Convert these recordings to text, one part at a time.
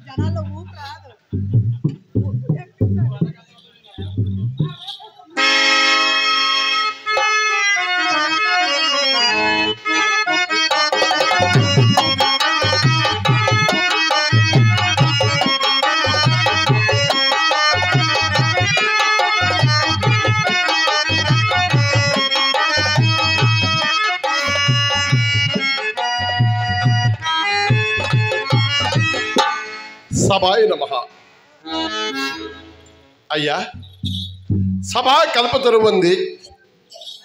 జనాల్లో ఊపు రాదు. సభాయ నమః. అయ్యా, సభా కల్పతరువంది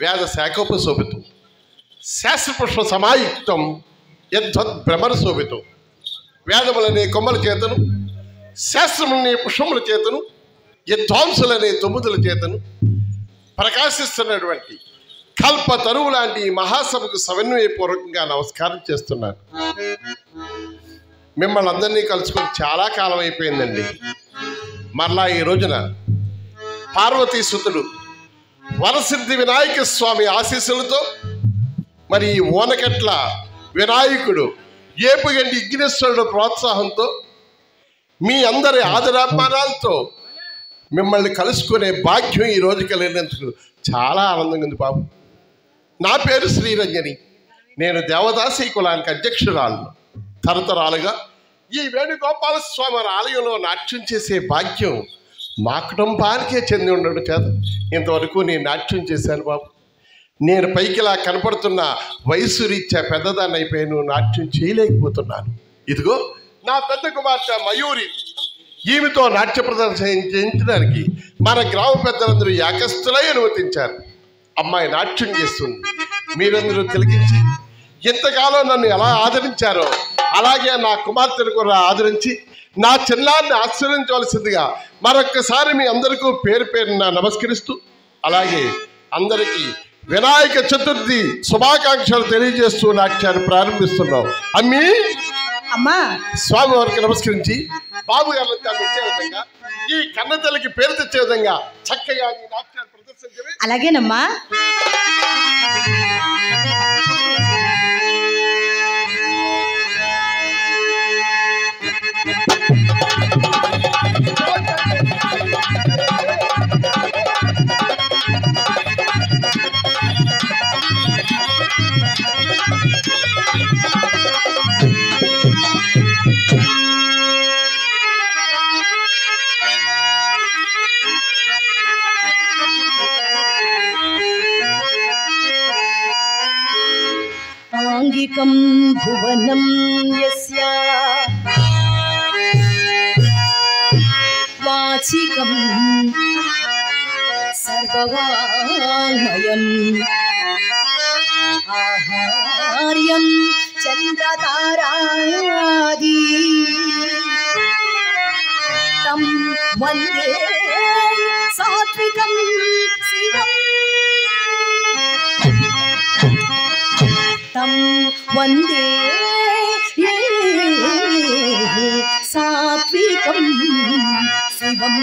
వేద శాఖోపశోభితం శాస్త్రపుష్ప సమాయుక్తం యద్వద్ భ్రమర శోభితం. వేదములనే కొమ్మల చేతను, శాస్త్రములనే పుష్పముల చేతను, యద్వాంసులనే తొమ్మిదుల చేతను ప్రకాశిస్తున్నటువంటి కల్ప తరువు లాంటి మహాసభకు సమన్వయపూర్వకంగా నమస్కారం చేస్తున్నాను. మిమ్మల్ని అందరినీ కలుసుకొని చాలా కాలం అయిపోయిందండి. మరలా ఈ రోజున పార్వతీ సుతుడు వరసిద్ధి వినాయక స్వామి ఆశీస్సులతో మరి ఓనకట్ల వినాయకుడు ఏపుగంటి విఘ్నేశ్వరుడు ప్రోత్సాహంతో మీ అందరి ఆదరాభిమానాలతో మిమ్మల్ని కలుసుకునే భాగ్యం ఈ రోజు కలిగినందుకు చాలా ఆనందంగా ఉంది బాబు. నా పేరు శ్రీరంజని. నేను దేవదాసి కులానికి అధ్యక్షురాలను. తరతరాలుగా ఈ వేణుగోపాలస్వామి వారి ఆలయంలో నాట్యం చేసే భాగ్యం మా కుటుంబానికే చెంది ఉండడం చేత ఇంతవరకు నేను నాట్యం చేశాను బాబు. నేను పైకిలా కనపడుతున్న వయసు రీత్యా పెద్దదాన్ని అయిపోయాను, నాట్యం చేయలేకపోతున్నాను. ఇదిగో నా పెద్ద కుమార్తె మయూరి, ఈమెతో నాట్య ప్రదర్శన చేయించడానికి మన గ్రామ పెద్దలందరూ యాకస్తులై అనుమతించారు. అమ్మాయి నాట్యం చేస్తుంది. మీరందరూ తిలకించి ఎంతకాలం నన్ను ఎలా ఆదరించారో అలాగే నా కుమార్తెను కూడా ఆదరించి నా చిన్నాన్ని ఆశీర్వదించవలసిందిగా మరొక్కసారి మీ అందరికీ పేరు పేరున నమస్కరిస్తూ, అలాగే అందరికీ వినాయక చతుర్థి శుభాకాంక్షలు తెలియజేస్తూ నాట్యాన్ని ప్రారంభిస్తున్నాం. అమ్మీ అమ్మా స్వామి వారికి నమస్కరించి బాబు గారు ఇచ్చే విధంగా ఈ కన్నతల్లికి పేరు తెచ్చే విధంగా చక్కగా ఈ నాట్యాన్ని ప్రదర్శించే. అలాగేనమ్మా. ఆంగికం భువనం యస్య వాచికం సర్వవాంగ్మయం ఆహార్యం చంద్రతారాది తం వందే సాత్వికం శివం తం వందే సాత్వికం శివం.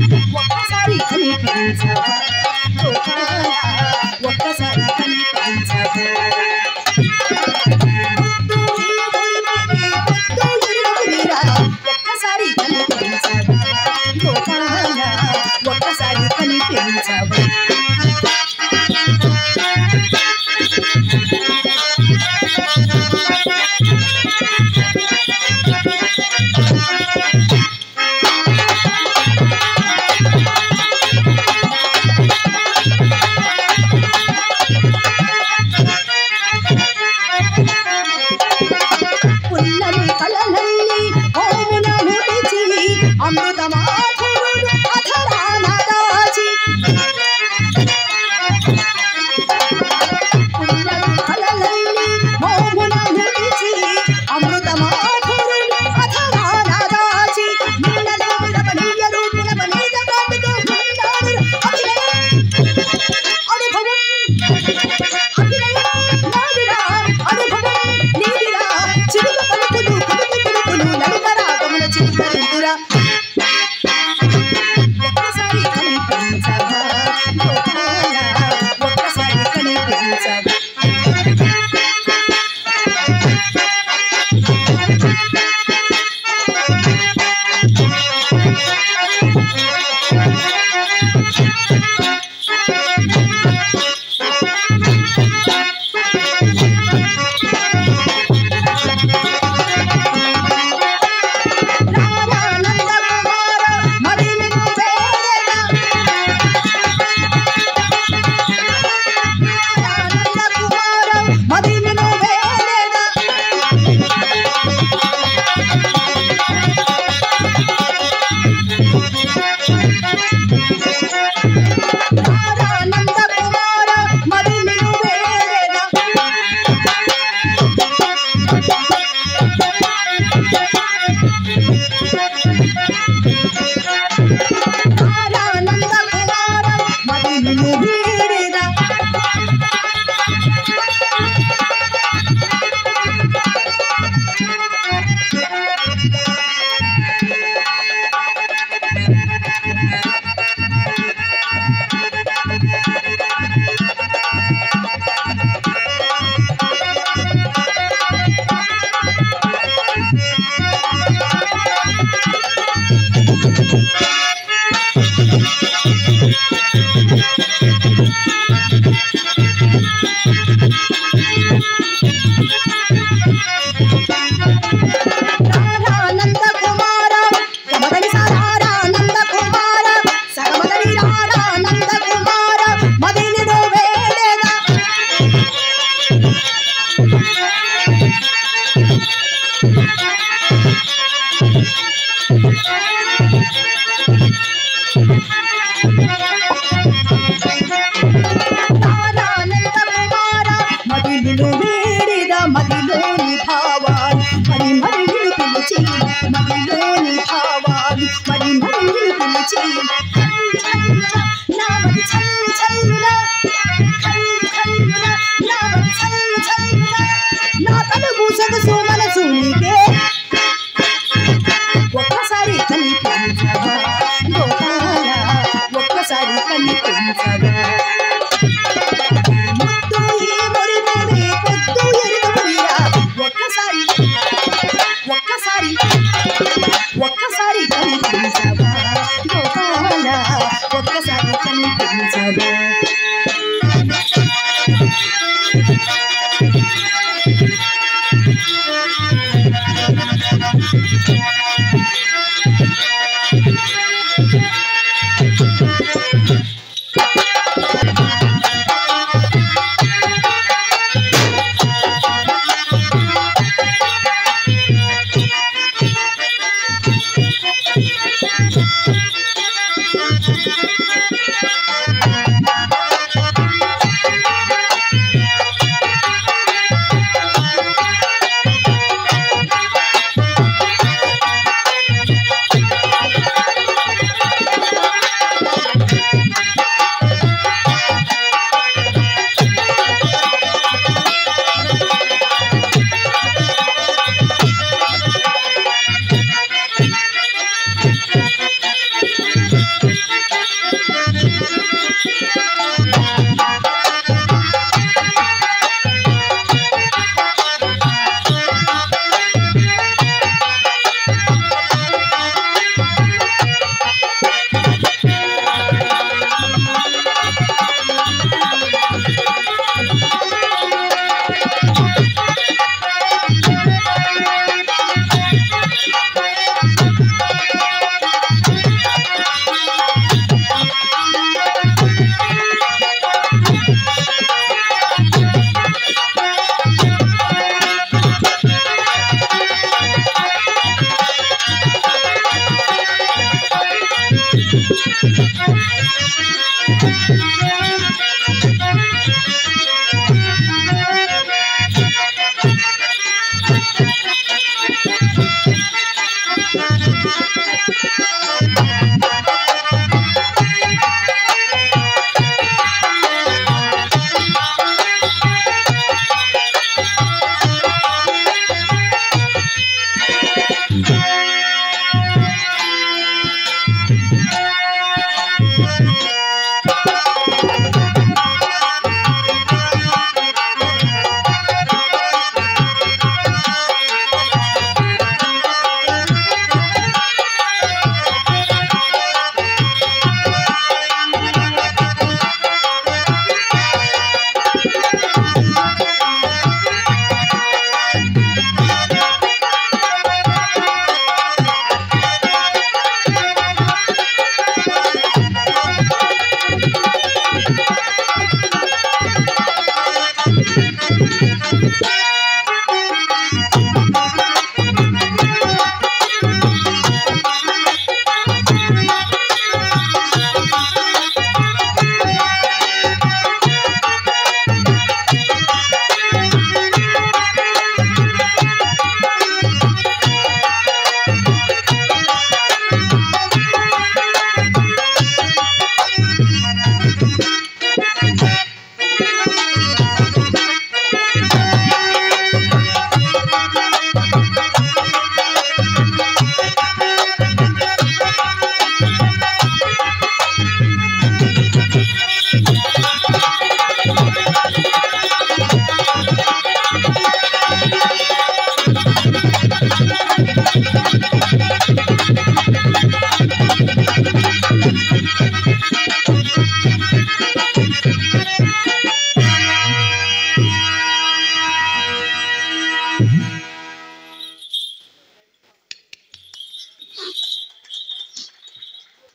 ఒక్కసారి కనిపించవా ఒక్కసారి కనిపించవా ఒక్కసారి కనిపించవా ఒక్కసారి కనిపించవా. మరి నిన్ను వేడిదా మదిలోని భావాలు మరి నిన్ను పిలిచి మదిలోని భావాలు మరి నిన్ను పిలిచి నా మది చల్లు చల్లులా కల్లు కల్లులా నా మది చల్లు చల్లులా నా తలుపు సొగసు మనసు నీకే ఒక్కసారి కనిపించగా గోపాల ఒక్కసారి కనిపించగా ముద్దు ఈ మురిమే పొద్దు ఎరుగమనిరా ఒక్కసారి ఒక్కసారి ఒక్కసారి కనిపించగా గోపాల ఒక్కసారి కనిపించగా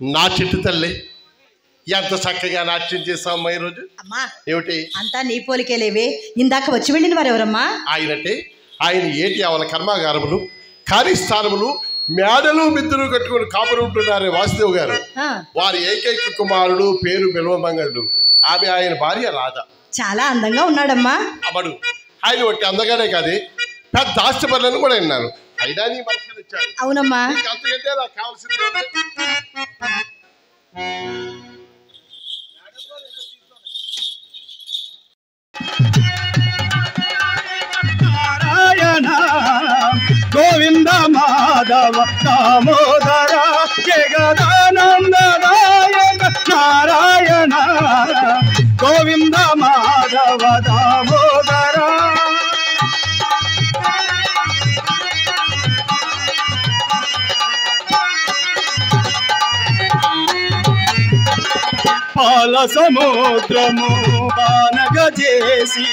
నా చిట్టు తల్లి ఎంత చక్కగా నాట్యం చేసావమ్మా ఈరోజు. అమ్మా ఏమిటి అంతా నీ పోలికేలేవే. ఇందాక వచ్చి వెళ్ళిన వారు ఎవరమ్మా? ఆయనంటే ఆయన ఏటి అవల కర్మాగారములు కార్యస్థానములు మేడలు మిద్దులు కట్టుకుని కాపురు ఉంటున్నారే వాసుదేవ్ గారు. వారి ఏకైక కుమారుడు పేరు బిల్వమంగళుడు ఆమె ఆయన భార్య రాధ. చాలా అందంగా ఉన్నాడమ్మా. అమ్మడు ఆయన ఒట్టి అందగానే కాదు, పెద్ద ఆస్తిపరులను కూడా విన్నాను. అయినా నీ మనసుని ఇచ్చాడు. అవునమ్మా. అంతకంటే నాకు కావాల్సింది నారాయణ గోవింద మాధవ దామోదర జగదానందనాయక నారాయణ గోవింద మాధవ దామోదర. పాల సముద్రము బానగ చేసి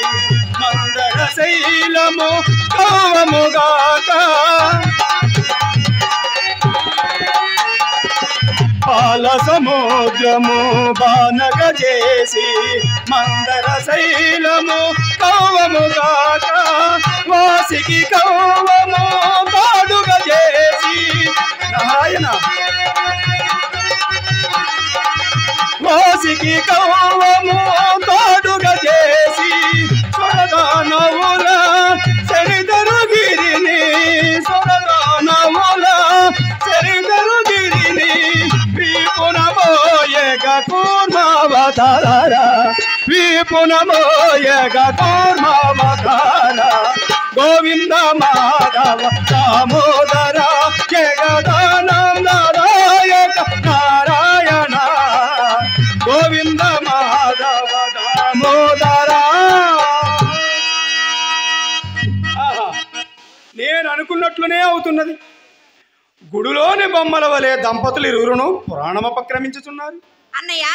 మందర శైలము కవముగాక పాల సముద్రము బానగ చేసి మందర శైలము కవముగాక వాసికి కవము కాడుగ చేసి నారాయణ వాసికి కవ్వము తోడుగా చేసి సొరదానవుల చరిదరుగిరిని సొరదానవుల చరిదరుగిరిని వీపునమోయగ కూర్మావతార వీపునమోయగ కూర్మావతార గోవింద మాధవ దామోదర జగదానందనాయక నారాయణ గోవింద మాధవ దామోదర. నేను అనుకున్నట్లునే అవుతున్నది. గుడిలోని బొమ్మల వలె దంపతులు ఇరువురును పురాణమపక్రమించుతున్నారు. అన్నయ్య,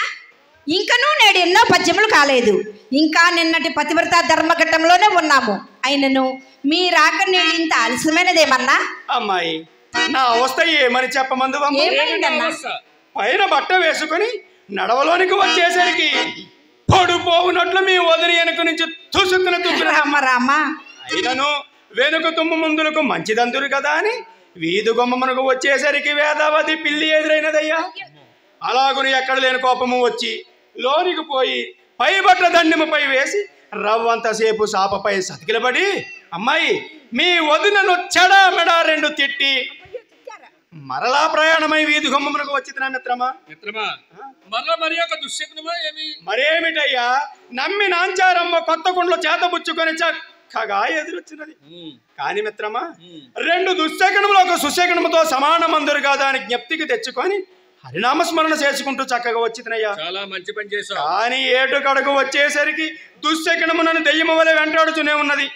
ఇంకనూ నేడు ఎన్నో పద్యములు కాలేదు. ఇంకా నిన్నటి పతివ్రత ధర్మఘట్టంలోనే ఉన్నాము. అయినను మీ రాక నేడు ఇంత ఆలస్యమైనదేమన్నా? అమ్మాయి, నా అవస్థ ఏమని చెప్పమందు? పైన బట్ట వేసుకొని నడవలోనికి వచ్చేసరికి పడిపోవునట్లు మీ వదిలి వెనుక నుంచి తుసుకున రామ. అయినను వెనుక తుమ్ము ముందులకు మంచిదందురు కదా అని వీధి గుమ్మమునకు వచ్చేసరికి వేదావతి పిల్లి ఎదురైనదయ్యా. అలాగుని ఎక్కడ లేని కోపము వచ్చి లోనికి పోయి పై బట్ట దండెముపై వేసి రవ్వంతసేపు సాపపై సతికిలబడి, అమ్మాయి మీ వదినను చెడామెడా రెండు తిట్టి మరలా ప్రయాణమై వీధి గుమ్మమునకు వచ్చిన మిత్రమా. మరేమిటయ్యా, నమ్మి నాంచారమ్మ కొత్త కుండలో చేతబుచ్చుకొని చక్కగా ఎదురొచ్చినది. కాని మిత్రమా, రెండు దుశ్శకనములు ఒక సుశకనముతో సమానమందురు కాదా అని జ్ఞప్తికి తెచ్చుకొని హరినామస్మరణ చేసుకుంటూ చక్కగా వచ్చినయ్యా. చాలా మంచి పని చేశావు. కానీ ఏటు కడకు వచ్చేసరికి దుశ్శకనము నన్ను దెయ్యము వలె వెంటాడుతూనే ఉన్నది.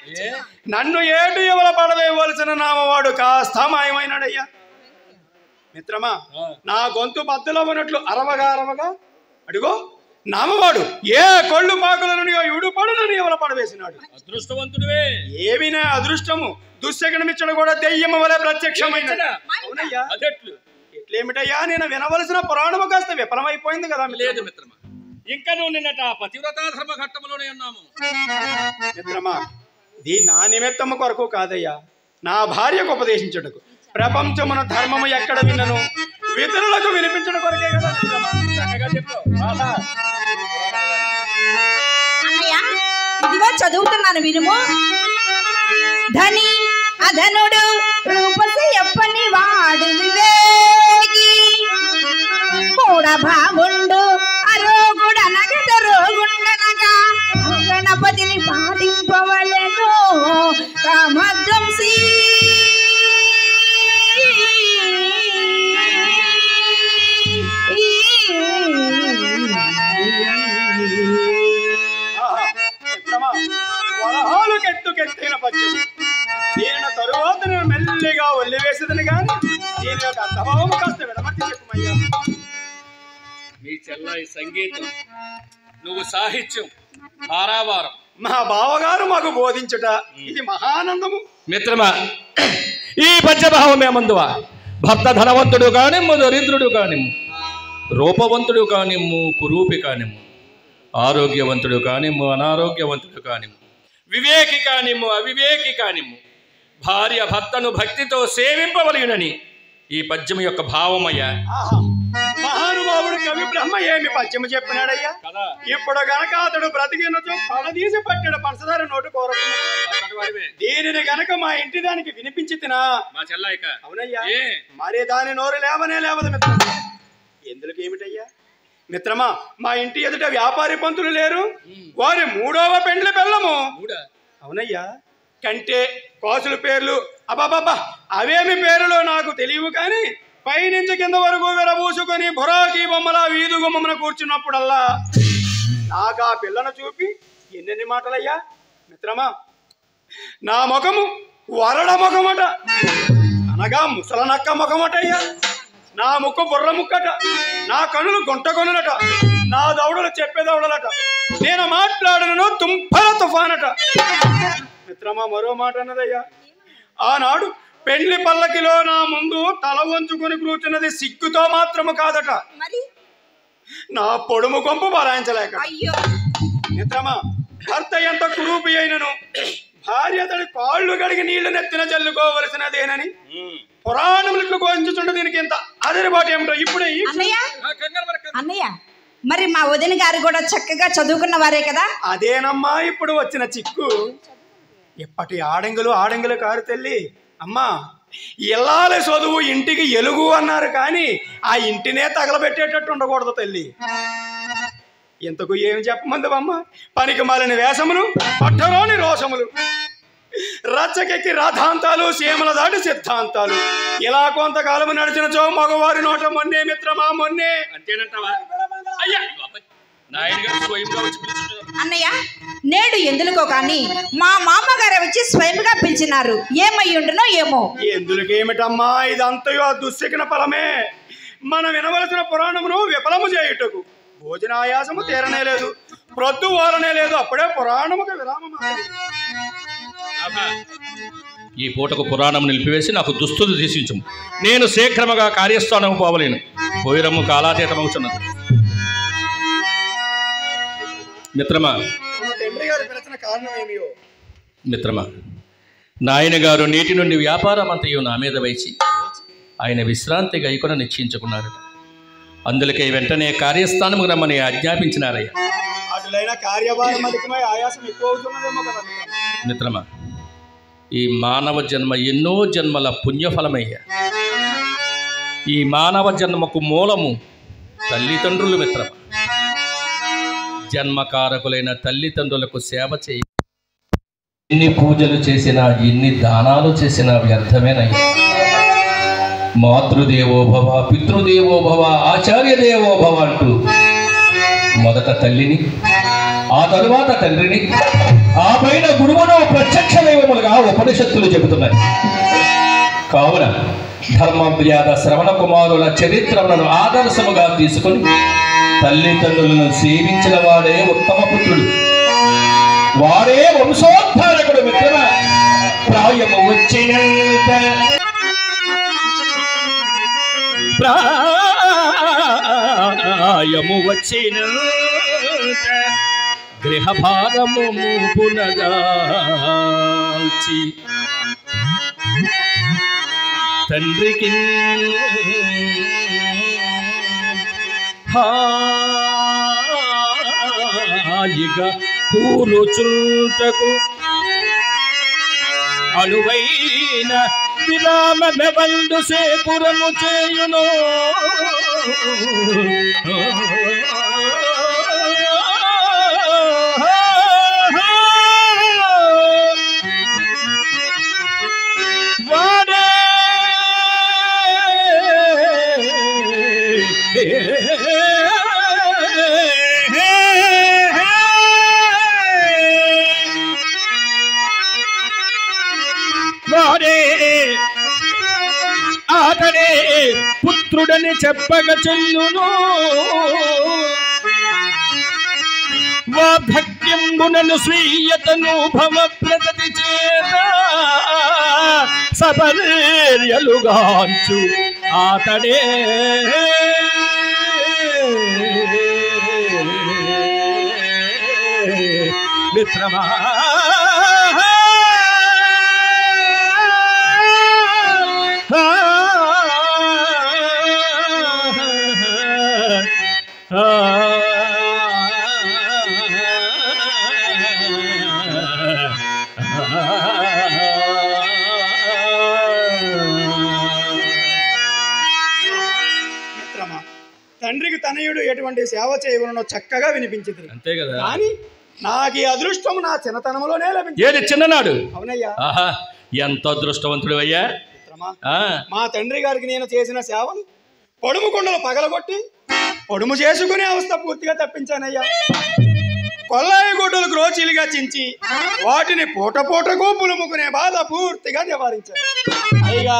నన్ను ఏటు ఎవల పడవేయవలసిన నామవాడు కాస్త మాయమైనాడయ్యా. మిత్రమా, నా గొంతు బద్దలో ఉన్నట్లు అరవగా అడుగో నామవాడు ఏ కొళ్ళు పాకులను ఇడుపడునని ఎవల పడవేసినాడు. అదృష్టవంతుడివే. ఏమినా అదృష్టము, దుశ్శకనమిచ్చడు కూడా దెయ్యము వలె ప్రత్యక్షమైన. అవునయ్యా, ఎట్లేమిటయ్యా, నేను వినవలసిన పురాణము కాస్త విఫలమైపోయింది కదా. లేదు మిత్రమా, ఇంకా నువ్వు నిన్నట పతివ్రత ధర్మ ఘట్టంలోనే ఉన్నాము. మిత్రమా, ఇది నా నిమిత్తము కొరకు కాదయ్యా, నా భార్యకు ఉపదేశించుటకు. ప్రపంచమున ధర్మము ఎక్కడ విన్నను ఇతరులకు వినిపించడం కొరకే కదా. చక్కగా చెప్పు. ఇదిగో చదువుతున్నాను వినుము. ధని అధనుడు రూపసి ఎప్పని వాడు వివేకి మూడ భావుండు అరోగుడనగత రోగుండనగా గణపతిని పాటింపవలెను కామధ్వంసి. వరహాలుకెత్తుకెత్తిన పద్యం దీని తరువాత నేను మెల్లిగా ఒల్లివేసేదని కానీ దీని యొక్క అర్థభావము కాస్త విడమర్చి చెప్పుమయ్యా. మీ చెల్లాయి సంగీతం, నువ్వు సాహిత్యం, ధారావారం మా బావగారు మాకు బోధించుట ఇది మహానందము. మిత్రమా, ఈ పద్యభావమేమందువా భర్త ధనవంతుడు కానిమ్ము, దరిద్రుడు కానిమ్ము, రూపవంతుడు కానిమ్ము, కురూపి కానిమ్ము, ఆరోగ్యవంతుడు కానిమ్ము, అనారోగ్యవంతుడు కానిమ్ము, వివేకి కానిమ్ము, అవివేకి కానిమ్ము, భార్య భర్తను భక్తితో సేవింపవలయునని ఈ పద్యం యొక్క భావమయ్యా. మహానుభావ మహానుభావుడు కవి బ్రహ్మ ఏమి పద్యము చెప్పినాడయ్యా? కదా ఇప్పుడు గనక అతడు బ్రతికినచో పడదీసి పట్టాడు పంచదార నోటు కోరుకున్నాడు. దీనిని గనక మా ఇంటి దానికి వినిపించి తినా మా చెల్లాయిక అవునయ్యా, ఏ మరి దాని నోరు లేవనే లేవదు మిత్రమా. ఎందుకు ఏమిటయ్యా మిత్రమా, మా ఇంటి ఎదుట వ్యాపారి పంతులు లేరు, వారి 3వ పెండ్లి బెల్లము. అవునయ్యా, కంటే కోసుల పేర్లు అబాబాబా అవేమి పేర్లు నాకు తెలియవు, కానీ పైనుంచి కింద వరకు విరబూసుకొని బొరాకి బొమ్మల వీధు గుమ్మన కూర్చున్నప్పుడల్లా నాకు ఆ పిల్లను చూపి ఎన్నెన్ని మాటలయ్యా మిత్రమా. నా ముఖము వరడ ముఖమట, అనగా ముసలనక్క ముఖమటయ్యా. నా ముక్కు బుర్ర ముక్కట, నా కనులు గుంట కొనులట, నా దౌడలు చెప్పేదౌడలట, నేను మాట్లాడను తుంపల తుఫానట. మిత్రమా మరో మాట అన్నదయ్యా, ఆనాడు పెళ్లి పల్లకిలో నా ముందు తల వంచుకొని కూర్చున్నది సిగ్గుతో మాత్రము కాదట, నా పొడుము కొంపు బరాయించలేక. మిత్రమా, భర్త ఎంత కురూపి అయినను భార్య అతడి కాళ్ళు గడిగి నీళ్లు నెత్తిన చల్లుకోవలసినదేనని పురాణములకు కోయించుంటే దీనికి ఎంత అదరిబాటు ఏమిటో ఇప్పుడే. అన్నయ్య, మరి మా వదిన గారు కూడా చక్కగా చదువుకున్న వారే కదా? అదేనమ్మా ఇప్పుడు వచ్చిన చిక్కు. ఇప్పటి ఆడంగులు కారు తల్లి. అమ్మా, ఇల్లాలి చదువు ఇంటికి ఎలుగు అన్నారు, కానీ ఆ ఇంటినే తగలబెట్టేటట్టు ఉండకూడదు తల్లి. ఇంతకు ఏమి చెప్పమందవమ్మా, పనికి మాలిన వేషములు, పట్టలోని రోషములు, రచ్చకెక్కి రాధాంతాలు, సీమల దాటి సిద్ధాంతాలు, ఇలా కొంతకాలం నడిచినచో మగవారి నోట మొన్నే మిత్రమా మొన్నే. అంతేనంటావా? అయ్యా నాయన గారు స్వయంగా వచ్చి పిలుచుంటారు. అన్నయ్య, నేడు ఎందుకో కానీ మా మామగారు వచ్చి స్వయంగా పిలిచినారు. ఏమయ్యుండునో ఏమో. ఎందుకేమిటమ్మా, ఇదంతయో దుస్సికిన ఫలమే. మనం వినవలసిన పురాణమును విఫలము చేయుటకు భోజనాయాసము తీరనే లేదు, ప్రొద్దు వారనే లేదు, అప్పుడే పురాణముకు విరామం. ఈ పూటకు పురాణం నిలిపివేసి నాకు దుస్తులు తీసించు. నేను శీఘ్రముగా కార్యస్థానం పోవలేను. పోయిరమ్ము కాలాతీతమవుతున్నది. మిత్రమా, తండ్రి గారు పిలిచిన కారణం ఏమియో? మిత్రమా, నాయన గారు నీటి నుండి వ్యాపారం అంతయు నా మీద వేసి ఆయన విశ్రాంతి గైకొన నిశ్చయించుకున్నారట. అందులకే వెంటనే కార్యస్థానము రమ్మని ఆజ్ఞాపించినారయ్య. అటులైన కార్యభారం అధికమై ఆయాసం ఎక్కువ అవుతున్నదేమో కదా మిత్రమా. ఈ మానవ జన్మ ఎన్నో జన్మల పుణ్యఫలమయ్యా. ఈ మానవ జన్మకు మూలము తల్లిదండ్రులు మిత్రమా. జన్మకారకులైన తల్లిదండ్రులకు సేవ చేయ ఎన్ని పూజలు చేసినా, ఎన్ని దానాలు చేసినా వ్యర్థమేనయ్యా. మాతృదేవోభవ, పితృదేవోభవ, ఆచార్యదేవోభవ అంటూ మొదట తల్లిని, ఆ తరువాత తండ్రిని, ఆ పైన గురువును ప్రత్యక్ష దైవములుగా ఉపనిషత్తులు చెబుతున్నాయి. కావున ధర్మవ్యాధ శ్రవణ కుమారుల చరిత్రలను ఆదర్శముగా తీసుకుని తల్లిదండ్రులను సేవించిన వాడే ఉత్తమ పుత్రుడు, వాడే వంశోద్ధారకుడు. మిత్రమ, ప్రాయము వచ్చినంత ప్రాయము వచ్చినంత గృహభారము పునగాల్చి తండ్రికి హాయిగా కూరుచుంటకు అనువైన విరామమెవందు సేపురము చేయును. వాడే అతడే పుత్రుడని చెప్పగ చెల్లును. వార్ధక్యంబునను స్వీయతను భవ ప్రగతి చేత సపర్యలుగాంచు అతడే మిత్రమా. మిత్రమా, తండ్రికి తనయుడు ఎటువంటి సేవ చేయవలనో చక్కగా వినిపించింది. అంతే కదా. కానీ నాకు ఈ అదృష్టం నా చిన్నతనంలోనే లభించింది. ఏది చిన్ననాడు? అవునయ్యా. ఆహా, ఎంత అదృష్టవంతుడు అయ్యా. మిత్రమా, మా తండ్రి గారికి నేను చేసిన సేవలు పొడుము కొండలు పగలగొట్టి పొడుము చేసుకునే అవస్థ పూర్తిగా తప్పించానయ్యా. కొల్లాయి గుడ్డలు గ్రోచీలుగా చించి వాటిని పూట పూటకు పులుముకునే బాధ పూర్తిగా నివారించాను. పైగా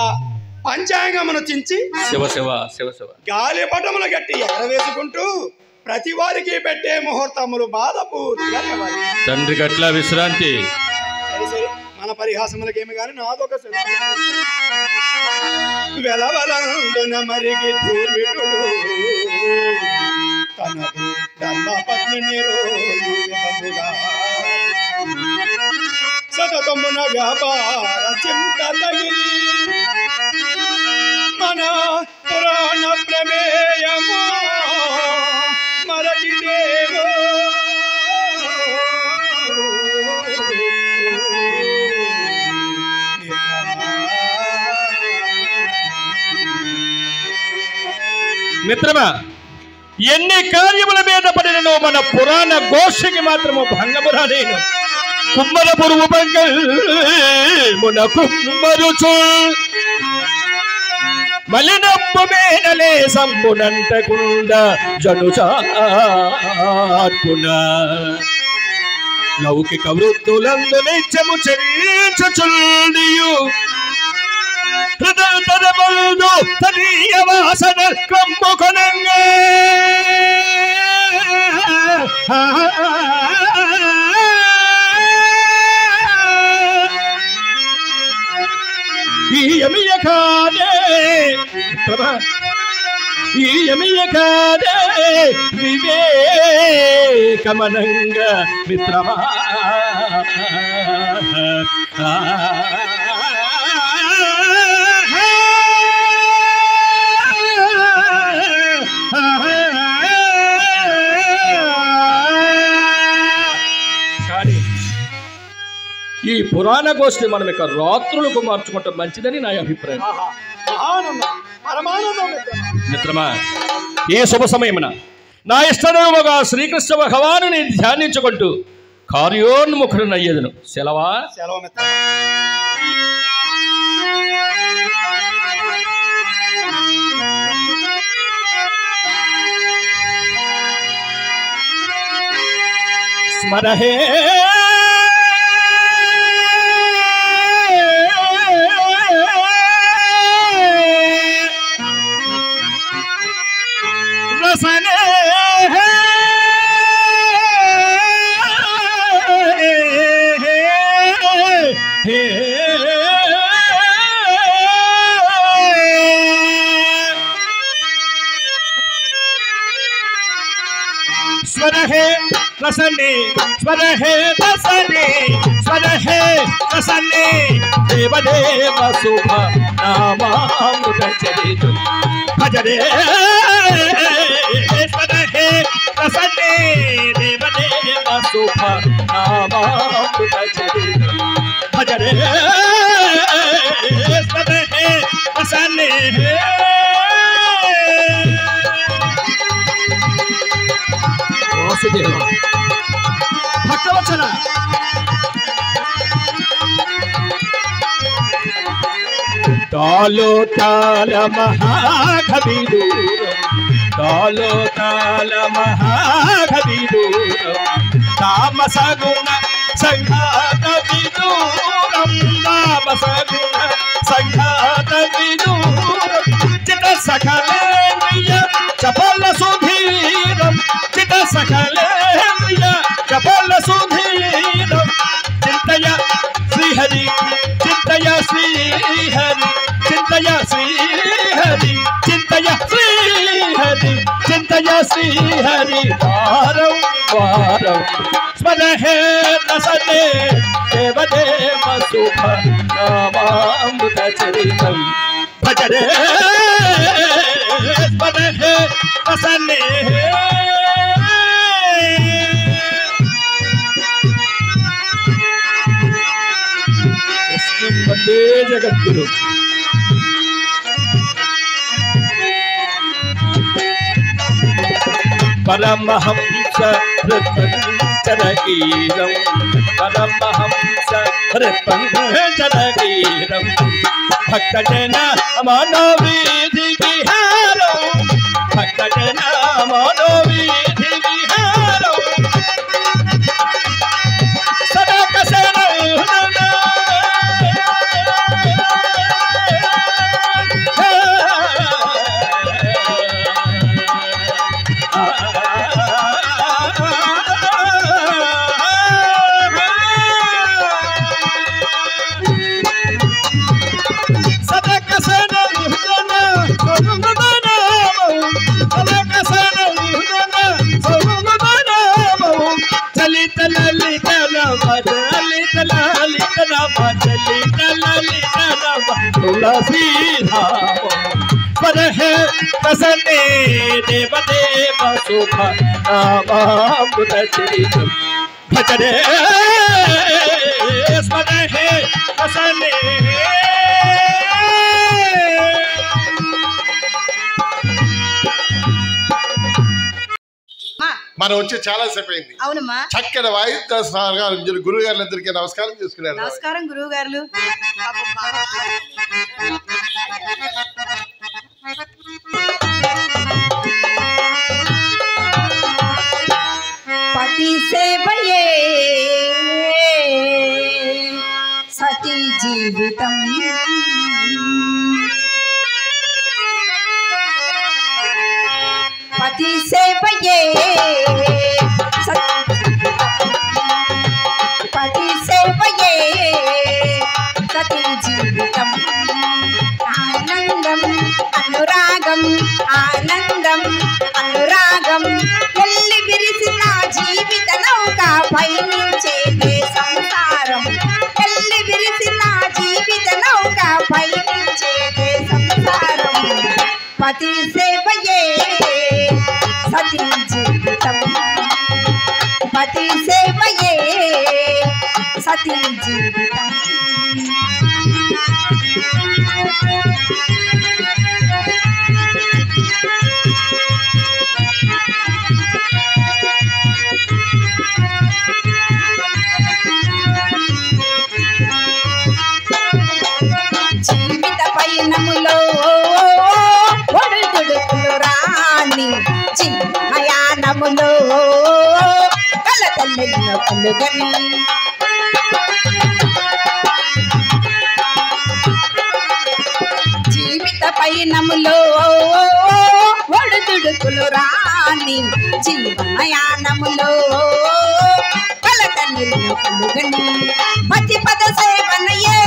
పంచాంగమును చించి శివ శివ శివ శివ గాలి పటములు గట్టి ఎగరవేసుకుంటూ ప్రతి వారికి పెట్టే ముహూర్తములు బాధ పూర్తిగా నివారించాను. తండ్రికి అట్లా విశ్రాంతి. సరే సరే, మన పరిహాసములకేమి కానీ నాదొక వెలవలందున మరికి ధూర్విటుడు తనదు ధర్మపత్నిని రోజుగా సతతమున వ్యాపార చింత తగిలి మన పురాణ ప్రమేయము మరచిదేవో. మిత్రమా, ఎన్ని కార్యముల మీద పడినను మన పురాణ ఘోషకి మాత్రము భంగము రాలేను. కుమ్మర పురుగు పంగమున కుమ్మరుచు మలినప్పు మేనలే సంబునంటకుండ జనుచార్పున లౌకిక వృత్తులందు నిత్యము చరించుచుండియు హృదయతరములు తనీయ వాసన కమ్ముకొనంగా ఈ యమియ కాదే వివేకమనంగా మిత్రమా. కానీ ఈ పురాణ గోష్ఠి మనం ఇక రాత్రులకు మార్చుకోవటం మంచిదని నా అభిప్రాయం. మిత్రమా, ఏ శుభ సమయమున నా ఇష్టదేవుగా శ్రీకృష్ణ భగవానుని ధ్యానించుకుంటూ కార్యోన్ముఖుడనయ్యేదను. సెలవా? సెలవు మిత్రమా. స్మరహే రసనే స్వరహే రసనే స్వరహే రసనే స్వరహే రసనే దేవదేవ శుభ నామామృత చరితు భజరే స్వరహే రసనే దేవదేవ శుభ నామామృత చరితు భజరే స్వరహే రసనే భక్తవచన తాలో తాల మహాకవిదూరం తాలో తాల మహాకవిదూరం తామసగుణ సంఘాత విదూరం తామసగుణ సంఘాత విదూరం చిత సకలేంద్రియ చపల సుధీరం చిత సకలేంద్రియ చపల సుధీరం చింతయ శ్రీహరి చింతయ శ్రీహరి చింతయ శ్రీహరి చింతయ శ్రీహరి చింతయ శ్రీహరి వారం వారం స్మరహే రసనే దేవదేవ శుభ నామామృత చరితం భజరే స్మరహే రసనే వందే జగద్గురు. పరమహంస హృత్పంచరగీరం పరమహంస హృత్పంచరగీరం భక్తజన మనోవీధి విహారం భక్తజన మనోవీధి విహారం సదాకసనం तुलसी पर है कसने देव देव सुख नामामृत भजने स्मर है कसने మనం వచ్చి చాలా సేపు అయింది. అవునమ్మా. చక్కని వాయిద్య సహకారం గురువు గారులందరికీ నమస్కారం చేసుకున్నారు. నమస్కారం గురువు గారు. పతి సేవయే సతీ జీవితం పతి సేవయే పతి సేవయే సతీ జీవితం ఆనందం అనురాగం ఆనందం అనురాగం ఎల్లి విరిసిన జీవిత నౌక పయనించేదే సంసారం ఎల్లి విరిసిన జీవిత నౌక పయనించేదే సంసారం పతి సేవయే సతీ జీవితం పతి సేవయే సతీ జీవితం జీవిత పయనములో ఒడుదుడుకులు రాని జీవనయానములో కలతల్లెన్నో కలుగని జీవిత పయనములో ఒడుదుడుకులు రాని జీవనయానములో కలతల్లెన్నో కలుగని పతి పద సేవనయే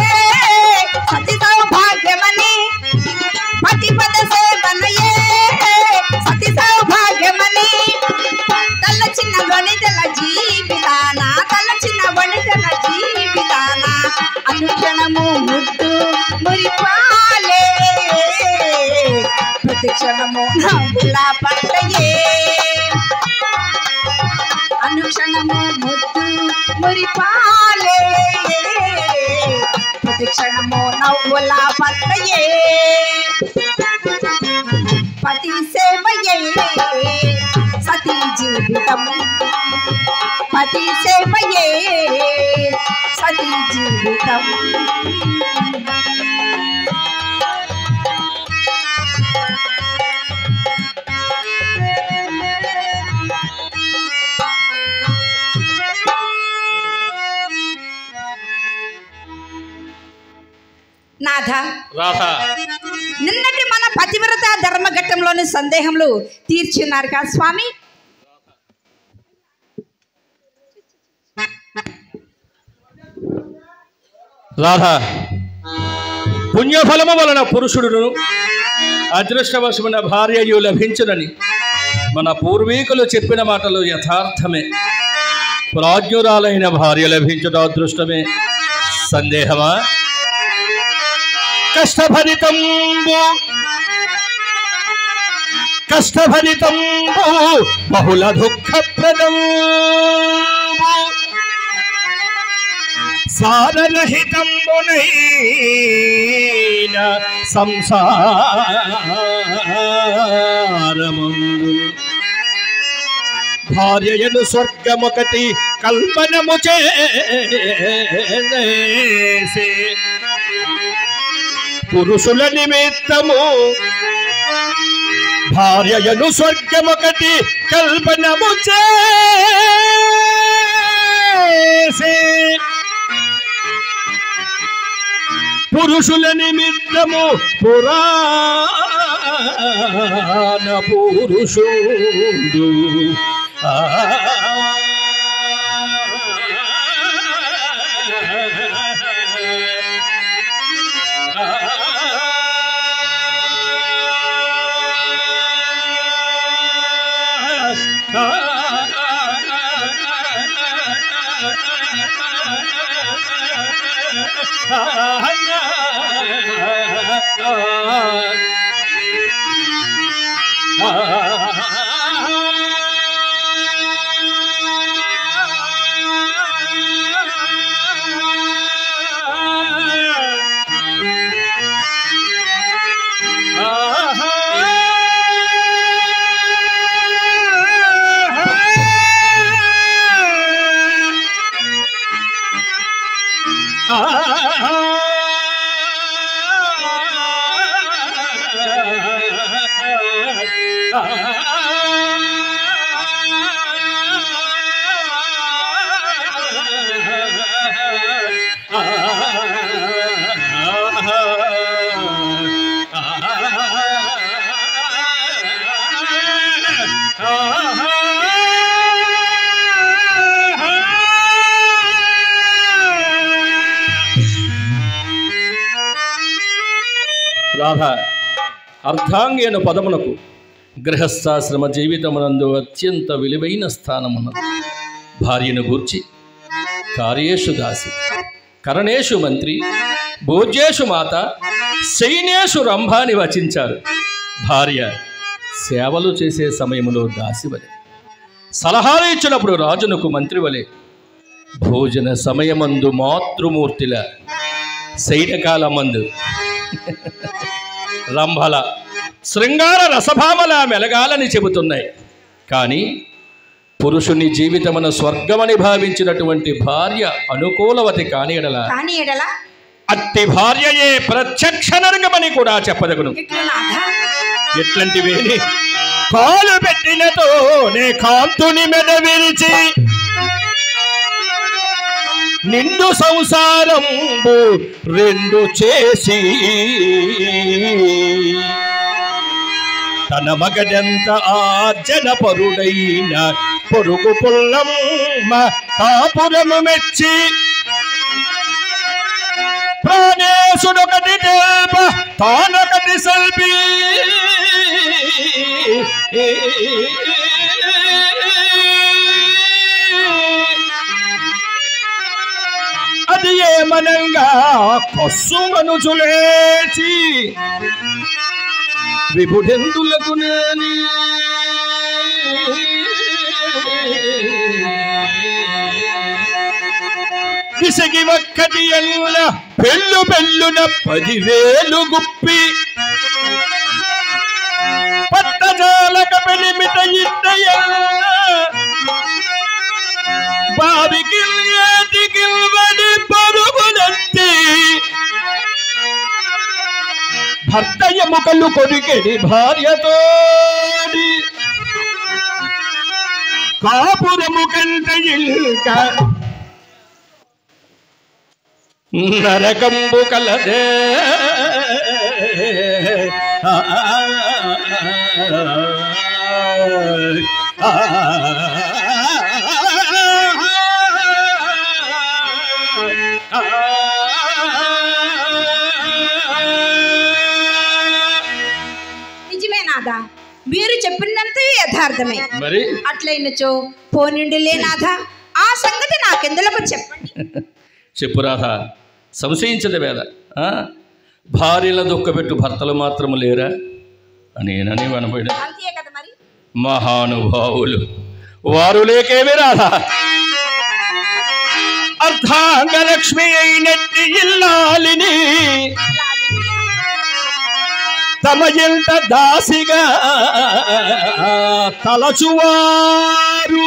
సతి సౌభాగ్యమని పతి పద సేవనయే సతి సౌభాగ్యమని తలచిన వనితల జీవితాన తలచిన వనితల జీవితాన అనుక్షణము ముద్దు మురిపాలే ప్రతిక్షణము నవ్వుల పంటయే అనుక్షణము ముద్దు మురిపాలే ప్రతిక్షణము నవ్వుల పంటయే పతి సేవయే సతీ జీవితం పతి సేవయే సతీ జీవితం నాథ రాధా నిన్నటి మన పతివ్రత ధర్మఘట్టంలోని సందేహములు తీర్చున్నారు కదా స్వామి. రాధా పుణ్యఫలము వలన పురుషుడును అదృష్టవశమైన భార్యయు లభించునని మన పూర్వీకులు చెప్పిన మాటలు యథార్థమే. ప్రాజ్ఞురాలైన భార్య లభించుట అదృష్టమే. సందేహమా? కష్టభరితంబు బహుళ దుఃఖప్రదం సారరహితంబునైన సంసారమందు భార్యను స్వర్గమొకటి కల్పనము చేసే పురుషుల నిమిత్తము భార్యను స్వర్గమొకటి కల్పనము చేసే పురుషుల నిమిత్తము పురాణ పురుషుడు రాధ అర్ధాంగేణ పదమునకు గృహస్థాశ్రమ జీవితమునందు అత్యంత విలువైన స్థానమున్నది. భార్యను గూర్చి కార్యేషు దాసి, కరణేషు మంత్రి, భోజ్యేషు మాత, శయనేషు రంభ అని వచించారు. భార్య సేవలు చేసే సమయంలో దాసివలే, సలహాలు ఇచ్చినప్పుడు రాజునకు మంత్రివలే, భోజన సమయమందు మాతృమూర్తిల, శయనకాలమందు రంభల, శృంగార రసభామల మెలగాలని చెబుతున్నాయి. కానీ పురుషుని జీవితమున స్వర్గమని భావించినటువంటి భార్య అనుకూలవతి కాని ఎడల అట్టి భార్యయే ప్రత్యక్ష నరకమని కూడా చెప్పదగును. ఎట్లాంటివేని కాలు పెట్టినతో నే కాంతుని మెడ విరిచి నిండు సంసారంబు రెండు చేసి తన మగడంత ఆర్జన పరుడైన పొరుగు పుల్లమ్మ కాపురము మెచ్చి ప్రాణేశుడొకటి దేవ తానొకటి సల్పి అది ఏమనంగా కొస్సుమనుచులేచి విభుడెందులకు నేని విసిగి ఒక్కటి ఎల్ల పెళ్ళు పెళ్ళున 10,000 గుప్పి పట్టజాలక పెనిమిట ఇట్ట బావికి ఏటికిల్వడి పరుగులెత్తి భర్త ఎముకలు కొరికెడి భార్యతోడి కాపురము కంట ఇల్క నరకంబు కలదే నిజమేనాదా? మీరు చెప్పినంత యథార్థమే. మరి అట్లయినచో పోనిండిలే నాథా, ఆ సంగతి నాకెందులకు చెప్పండి. చెప్పు రాధా, సంశయించదు వేళ. భార్యల దుఃఖపెట్టు భర్తలు మాత్రము లేరా నేనని వినపడి అంతే కదా మరి. మహానుభావులు వారు లేకేమి రాధా. అర్ధాంగలక్ష్మి అయినట్టి ఇల్లాలిని తమ ఇంట దాసిగా తలచువారు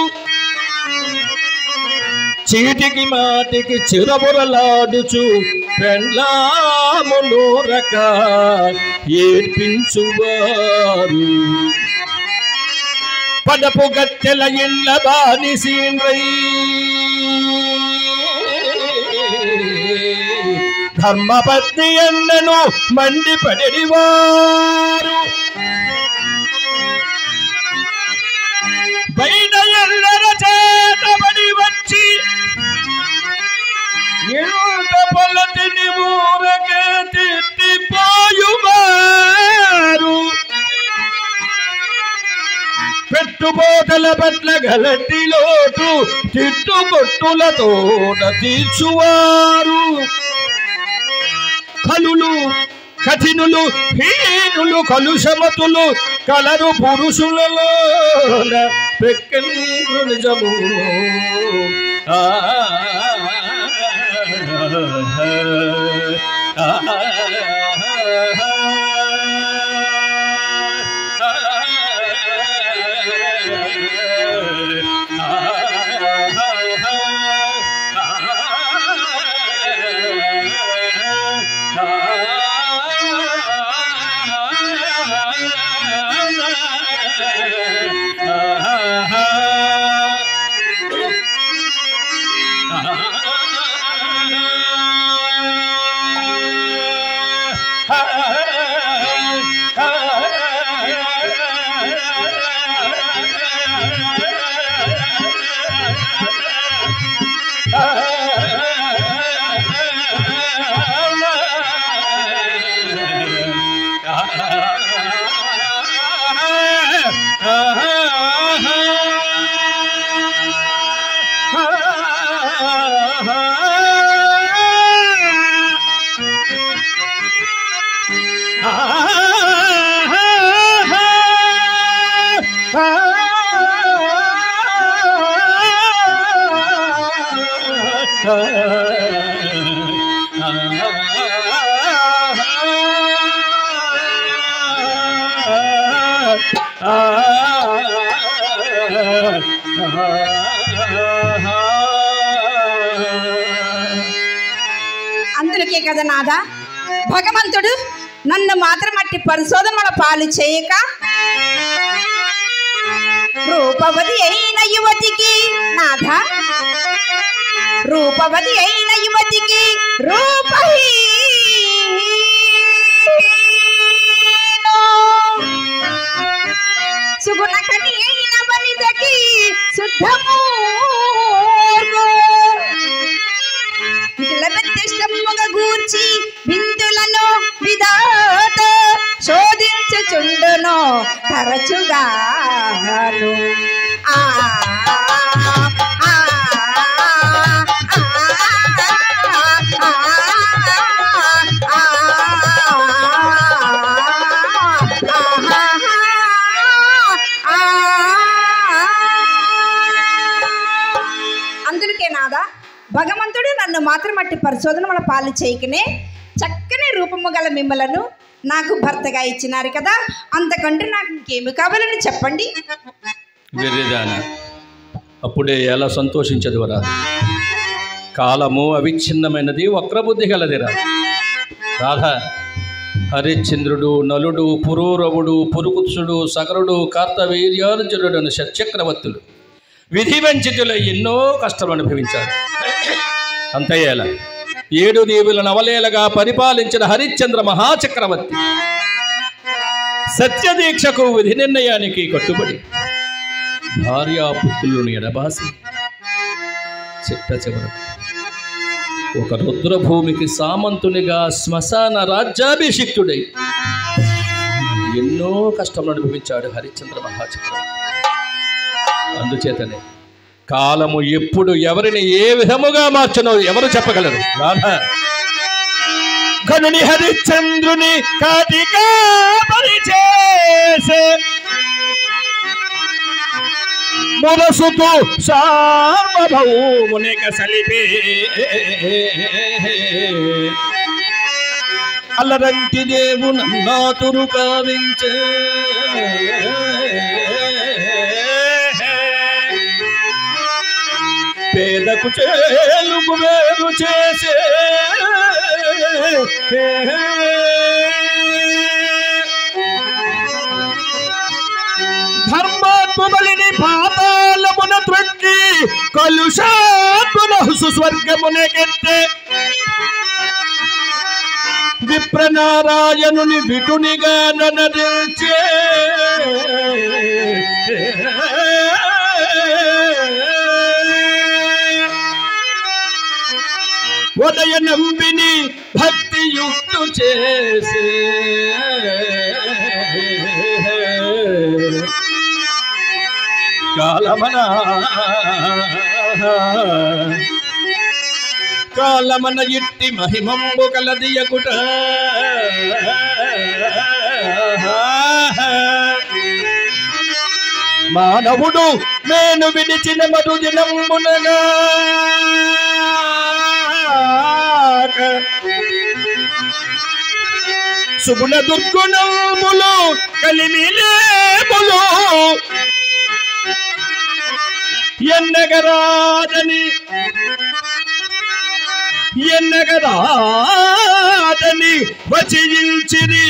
చీటికి మాటికి చిరబురలాడుచు పెండ్లామును రక ఏర్పించువారు పడపు గత్తెల ఇళ్ళ బానిసీన్రై ధర్మపత్ని ఎన్నను మండిపడివారు బయట ఎల్లర చేతబడి వచ్చి ఎంత పొలటిని ఊరకే తిట్టిపోయువారు పెట్టుబోటల పట్ల గలటి లోటు తిట్టుకొట్టులతో తీర్చువారు కలులు కఠినులు హీనులు కలుషమతులు కలరు పురుషులలో పెక్కెంద్రు నిజము అందుకే కదా నాదా భగవంతుడు నన్ను మాత్రం అట్టి పరిశోధనల పాలు చేయక రూపవతి అయిన యువతికి నాథ రూపవతి అయిన యువతికి సుగుణకని అయిన వనితకి శుద్ధమూర్గు ఇటులబెత్తిష్టముగా గూర్చి బిందులను విధాత శోధించుచుండును తరచుగాను అందుకే నాదా భగవంతుడు నన్ను మాత్రం అట్టి పరిశోధన మన పాలు చేయకనే చక్కని రూపము గల మిమ్మలను నాకు భర్తగా ఇచ్చినారు కదా, అంతకంటే నాకు ఇంకేమి కావాలని చెప్పండి. వెర్రిదాన అప్పుడే ఎలా సంతోషించదువరా? కాలము అవిచ్ఛిన్నమైనది, వక్రబుద్ధి గలదిరా. రాధా, హరిశ్చంద్రుడు, నలుడు, పురూరవుడు, పురుకుత్సుడు, సగరుడు, కార్తవీర్యార్జునుడను షట్చక్రవర్తులు విధి వంచితులై ఎన్నో కష్టాలు అనుభవించారు. అంతయ్యేలా 7 దీవుల నవలేలగా పరిపాలించిన హరిశ్చంద్ర మహాచక్రవర్తి సత్యదీక్షకు విధి నిర్ణయానికి కట్టుబడి భార్యాపుత్రులను ఎడబాసి చిట్ట చివరకు ఒక రుద్రభూమికి సామంతునిగా శ్మశాన రాజ్యాభిషిక్తుడై ఎన్నో కష్టములు అనుభవించాడు హరిశ్చంద్ర మహాచక్రవర్తి. అందుచేతనే కాలము ఎప్పుడు ఎవరిని ఏ విధముగా మార్చనో ఎవరు చెప్పగలరు? రాధా, కనుని హరిశ్చంద్రుని కాటికా పరిచేసే మురసుతూ సార్వభౌమునిక సలిపే అల్లరంటి దేవు నన్నాతురు కావించే పేదకు చేలుకు వేరు చేసే ధర్మాత్మబలిని పాతాళమున త్రొక్కి కలుషాత్మన సుస్వర్గమునకెత్తే విప్రనారాయణుని విటునిగా ననరించే ఉదయ నంబిని భక్తియుక్తు చేసే కాలమన ఇట్టి మహిమంబు కలదియకుట మానవుడు మేను విడిచిన మరు దినంబునగా శుభుల దుర్గుణములు కలిమిలేములు ఎన్నగరాదని వచించిరి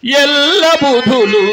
ఎల్ల బుధులు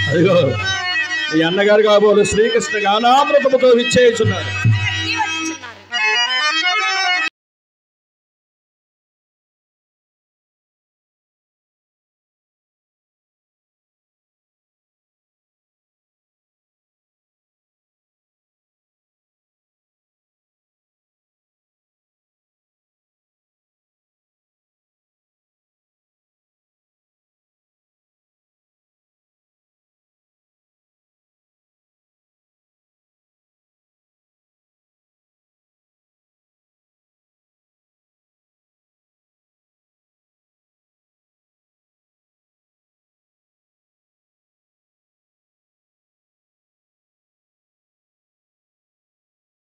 అదిగో ఈ అన్నగారు కాబోలు శ్రీకృష్ణ గానామృతముతో విచ్చేయుచున్నారు.